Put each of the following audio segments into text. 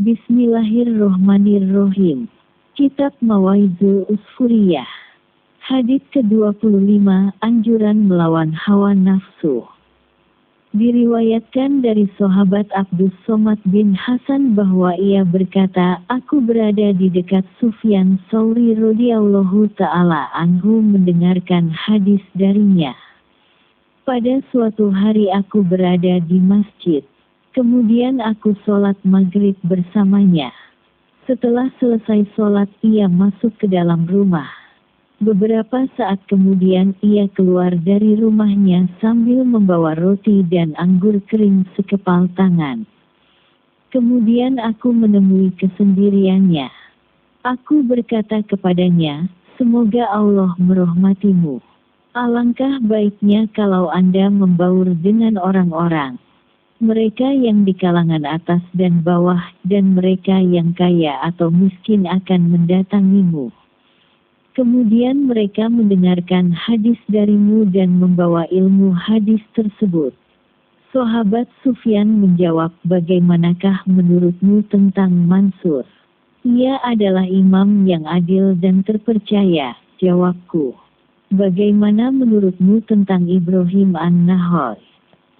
Bismillahirrohmanirrohim. Kitab Mawaidul Usfuriyah. Hadits ke-25, anjuran melawan hawa nafsu. Diriwayatkan dari sahabat Abdus Somad bin Hasan bahwa ia berkata, aku berada di dekat Sufyan Tsauri radhiyallahu ta'ala anhu mendengarkan hadis darinya. Pada suatu hari aku berada di masjid. Kemudian aku sholat maghrib bersamanya. Setelah selesai sholat ia masuk ke dalam rumah. Beberapa saat kemudian ia keluar dari rumahnya sambil membawa roti dan anggur kering sekepal tangan. Kemudian aku menemui kesendiriannya. Aku berkata kepadanya, semoga Allah merahmatimu. Alangkah baiknya kalau Anda membaur dengan orang-orang. Mereka yang di kalangan atas dan bawah dan mereka yang kaya atau miskin akan mendatangimu. Kemudian mereka mendengarkan hadis darimu dan membawa ilmu hadis tersebut. Sahabat Sufyan menjawab, bagaimanakah menurutmu tentang Mansur? Ia adalah imam yang adil dan terpercaya, jawabku. Bagaimana menurutmu tentang Ibrahim an-Nakhai?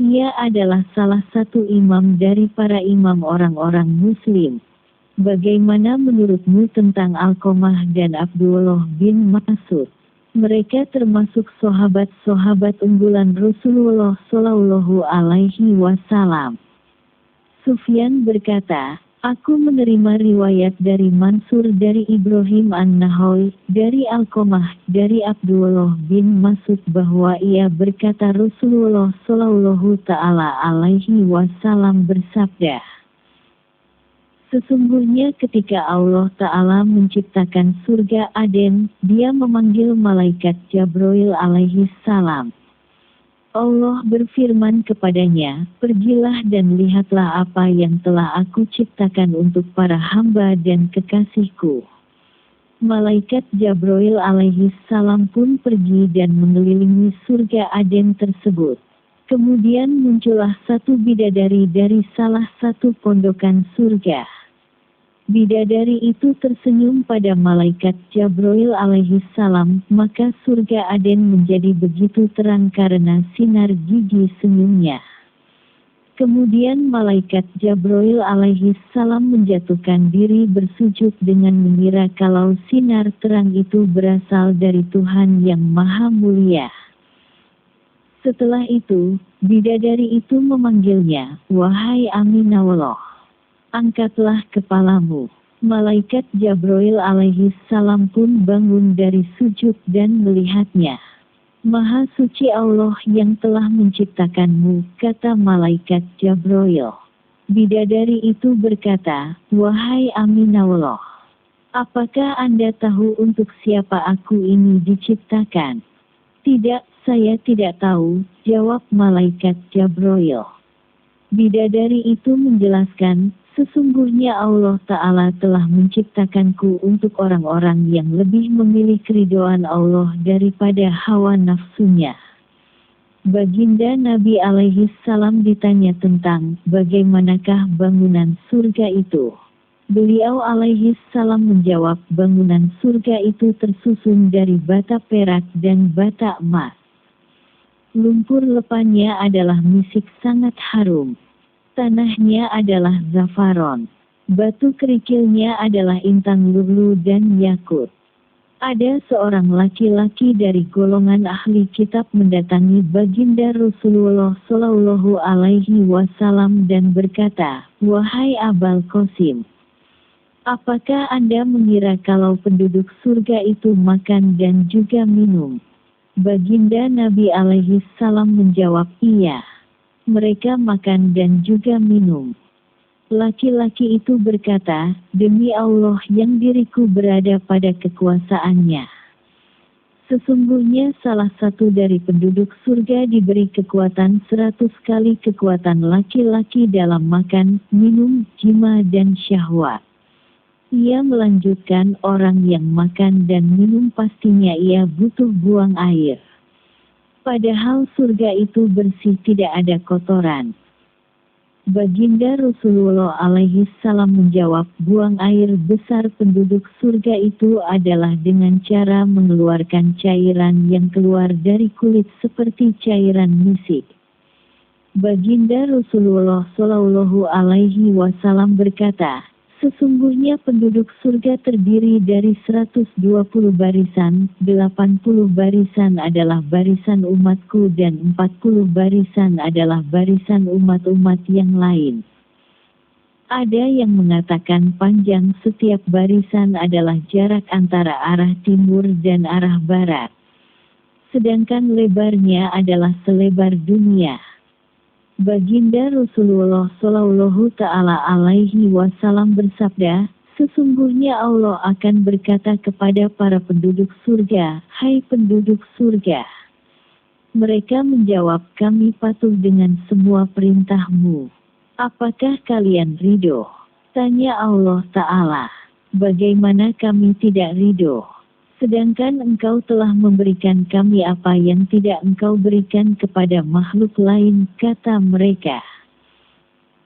Ia adalah salah satu imam dari para imam orang-orang muslim. Bagaimana menurutmu tentang Alqamah dan Abdullah bin Mas'ud? Mereka termasuk sahabat-sahabat unggulan Rasulullah Shallallahu Alaihi Wasallam. Sufyan berkata, aku menerima riwayat dari Mansur dari Ibrahim an-Nakhai, dari Alqamah, dari Abdullah bin Mas'ud bahwa ia berkata Rasulullah Shallallahu Ta'ala Alaihi Wasallam bersabda. Sesungguhnya ketika Allah Ta'ala menciptakan surga Aden, dia memanggil malaikat Jabrail alaihi salam. Allah berfirman kepadanya, pergilah dan lihatlah apa yang telah aku ciptakan untuk para hamba dan kekasihku. Malaikat Jabrail alaihi salam pun pergi dan mengelilingi surga Aden tersebut. Kemudian muncullah satu bidadari dari salah satu pondokan surga. Bidadari itu tersenyum pada malaikat Jabrail alaihi salam, maka surga Aden menjadi begitu terang karena sinar gigi senyumnya. Kemudian malaikat Jabrail alaihi salam menjatuhkan diri bersujud dengan mengira kalau sinar terang itu berasal dari Tuhan yang Maha Mulia. Setelah itu, bidadari itu memanggilnya, wahai Aminullah. Angkatlah kepalamu. Malaikat Jabrail alaihi salam pun bangun dari sujud dan melihatnya. Maha suci Allah yang telah menciptakanmu, kata malaikat Jabrail. Bidadari itu berkata, wahai Aminullah, apakah Anda tahu untuk siapa aku ini diciptakan? Tidak, saya tidak tahu, jawab malaikat Jabrail. Bidadari itu menjelaskan, sesungguhnya Allah Ta'ala telah menciptakanku untuk orang-orang yang lebih memilih keridhaan Allah daripada hawa nafsunya. Baginda Nabi alaihi salam ditanya tentang bagaimanakah bangunan surga itu. Beliau alaihi salam menjawab, bangunan surga itu tersusun dari bata perak dan bata emas. Lumpur lepannya adalah misik sangat harum. Tanahnya adalah zafaron. Batu kerikilnya adalah intan lulu dan yakut. Ada seorang laki-laki dari golongan ahli kitab mendatangi baginda Rasulullah Shallallahu Alaihi Wasallam dan berkata, wahai Abul Qasim, apakah Anda mengira kalau penduduk surga itu makan dan juga minum? Baginda Nabi alaihi salam menjawab, iya. Mereka makan dan juga minum. Laki-laki itu berkata, demi Allah yang diriku berada pada kekuasaannya. Sesungguhnya salah satu dari penduduk surga diberi kekuatan 100 kali kekuatan laki-laki dalam makan, minum, jima dan syahwat. Ia melanjutkan, orang yang makan dan minum pastinya ia butuh buang air. Padahal surga itu bersih, tidak ada kotoran. Baginda Rasulullah alaihi salam menjawab, buang air besar penduduk surga itu adalah dengan cara mengeluarkan cairan yang keluar dari kulit seperti cairan misik. Baginda Rasulullah Shallallahu alaihi wasallam berkata, sesungguhnya penduduk surga terdiri dari 120 barisan, 80 barisan adalah barisan umatku dan 40 barisan adalah barisan umat-umat yang lain. Ada yang mengatakan panjang setiap barisan adalah jarak antara arah timur dan arah barat. Sedangkan lebarnya adalah selebar dunia. Baginda Rasulullah Shallallahu Ta'ala alaihi wasallam bersabda, sesungguhnya Allah akan berkata kepada para penduduk surga, hai penduduk surga. Mereka menjawab, kami patuh dengan semua perintah-Mu. Apakah kalian ridho? Tanya Allah Ta'ala, bagaimana kami tidak ridho? Sedangkan engkau telah memberikan kami apa yang tidak engkau berikan kepada makhluk lain, kata mereka.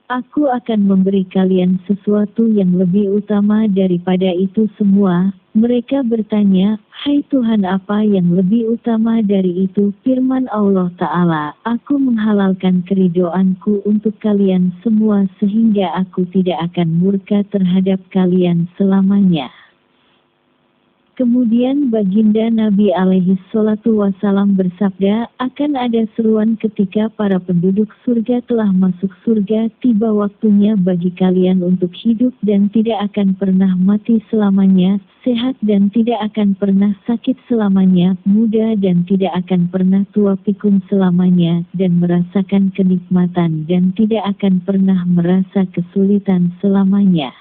Aku akan memberi kalian sesuatu yang lebih utama daripada itu semua. Mereka bertanya, hai Tuhan, apa yang lebih utama dari itu? Firman Allah Ta'ala, aku menghalalkan keridhoanku untuk kalian semua sehingga aku tidak akan murka terhadap kalian selamanya. Kemudian baginda Nabi alaihi salatu wasalam bersabda, akan ada seruan ketika para penduduk surga telah masuk surga, tiba waktunya bagi kalian untuk hidup dan tidak akan pernah mati selamanya, sehat dan tidak akan pernah sakit selamanya, muda dan tidak akan pernah tua pikun selamanya, dan merasakan kenikmatan dan tidak akan pernah merasa kesulitan selamanya.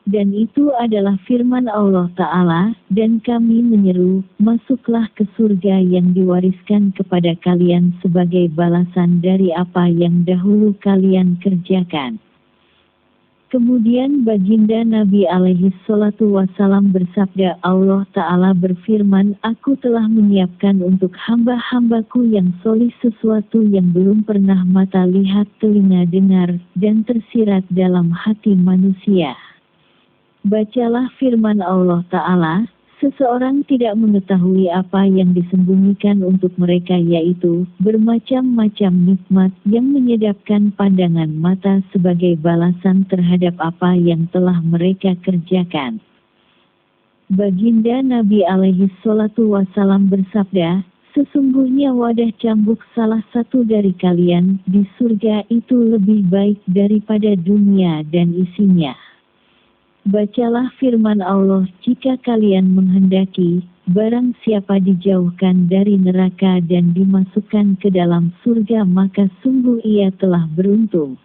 Dan itu adalah firman Allah Ta'ala, dan kami menyeru, masuklah ke surga yang diwariskan kepada kalian sebagai balasan dari apa yang dahulu kalian kerjakan. Kemudian baginda Nabi alaihi salatu wasalam bersabda, Allah Ta'ala berfirman, aku telah menyiapkan untuk hamba-hambaku yang solih sesuatu yang belum pernah mata lihat, telinga dengar, dan tersirat dalam hati manusia. Bacalah firman Allah Ta'ala, seseorang tidak mengetahui apa yang disembunyikan untuk mereka, yaitu bermacam-macam nikmat yang menyedapkan pandangan mata sebagai balasan terhadap apa yang telah mereka kerjakan. Baginda Nabi alaihi salatu wasalam bersabda, sesungguhnya wadah cambuk salah satu dari kalian di surga itu lebih baik daripada dunia dan isinya. Bacalah firman Allah, jika kalian menghendaki, barang siapa dijauhkan dari neraka dan dimasukkan ke dalam surga maka sungguh ia telah beruntung.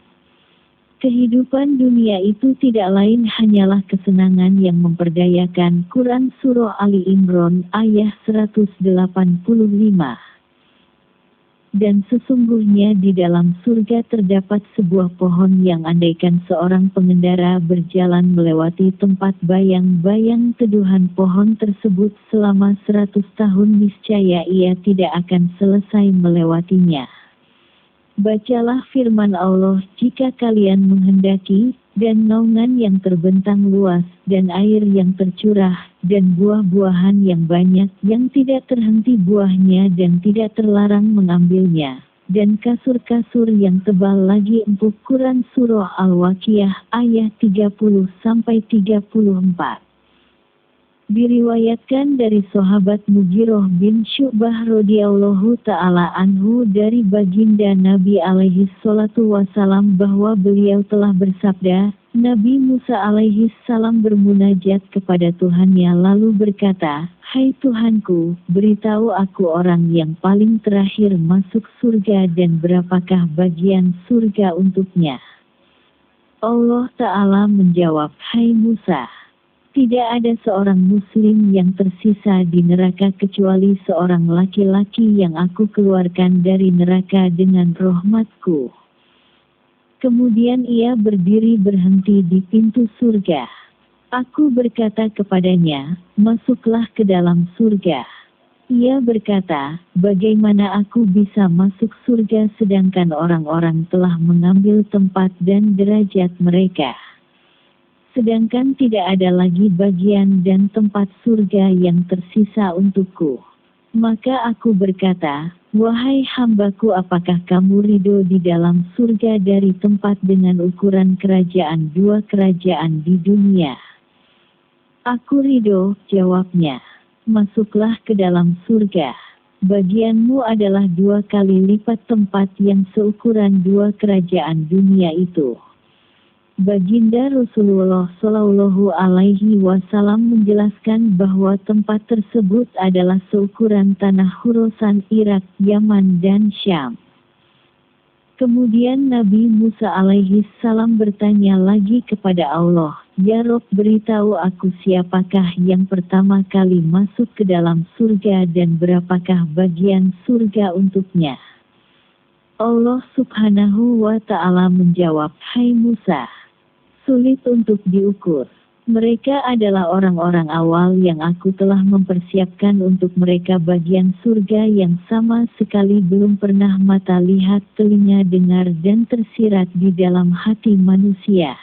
Kehidupan dunia itu tidak lain hanyalah kesenangan yang memperdayakan. Quran Surah Ali Imran ayat 185. Dan sesungguhnya di dalam surga terdapat sebuah pohon yang andaikan seorang pengendara berjalan melewati tempat bayang-bayang teduhan pohon tersebut selama 100 tahun niscaya ia tidak akan selesai melewatinya. Bacalah firman Allah, jika kalian menghendaki, dan naungan yang terbentang luas, dan air yang tercurah, dan buah-buahan yang banyak, yang tidak terhenti buahnya dan tidak terlarang mengambilnya, dan kasur-kasur yang tebal lagi empuk. Quran Surah Al-Waqiah ayat 30-34. Diriwayatkan dari sahabat Mughirah bin Syu'bah radhiyallahu ta'ala anhu dari baginda Nabi alaihi salatu wasalam bahwa beliau telah bersabda, Nabi Musa alaihi salam bermunajat kepada Tuhannya lalu berkata, hai Tuhanku, beritahu aku orang yang paling terakhir masuk surga dan berapakah bagian surga untuknya. Allah Ta'ala menjawab, hai Musa, tidak ada seorang muslim yang tersisa di neraka kecuali seorang laki-laki yang aku keluarkan dari neraka dengan rahmatku. Kemudian ia berdiri berhenti di pintu surga. Aku berkata kepadanya, masuklah ke dalam surga. Ia berkata, bagaimana aku bisa masuk surga sedangkan orang-orang telah mengambil tempat dan derajat mereka. Sedangkan tidak ada lagi bagian dan tempat surga yang tersisa untukku. Maka aku berkata, wahai hambaku, apakah kamu ridho di dalam surga dari tempat dengan ukuran kerajaan dua kerajaan di dunia? Aku ridho, jawabnya. Masuklah ke dalam surga. Bagianmu adalah 2 kali lipat tempat yang seukuran 2 kerajaan dunia itu. Baginda Rasulullah Shallallahu Alaihi Wasallam menjelaskan bahwa tempat tersebut adalah seukuran tanah Khurasan, Irak, Yaman dan Syam. Kemudian Nabi Musa alaihi salam bertanya lagi kepada Allah, Ya Rob, beritahu aku siapakah yang pertama kali masuk ke dalam surga dan berapakah bagian surga untuknya. Allah subhanahu wa ta'ala menjawab, Hai Musa, sulit untuk diukur. Mereka adalah orang-orang awal yang aku telah mempersiapkan untuk mereka bagian surga yang sama sekali belum pernah mata lihat, telinga dengar dan tersirat di dalam hati manusia.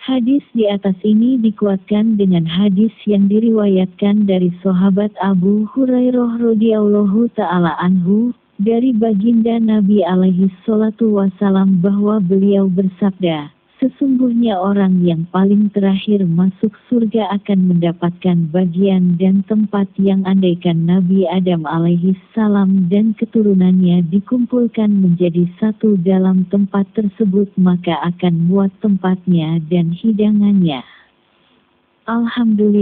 Hadis di atas ini dikuatkan dengan hadis yang diriwayatkan dari sahabat Abu Hurairah radhiyallahu ta'ala anhu, dari baginda Nabi alaihi salatu wasalam bahwa beliau bersabda, sesungguhnya orang yang paling terakhir masuk surga akan mendapatkan bagian dan tempat yang andaikan Nabi Adam alaihi salam dan keturunannya dikumpulkan menjadi satu dalam tempat tersebut maka akan muat tempatnya dan hidangannya. Alhamdulillah.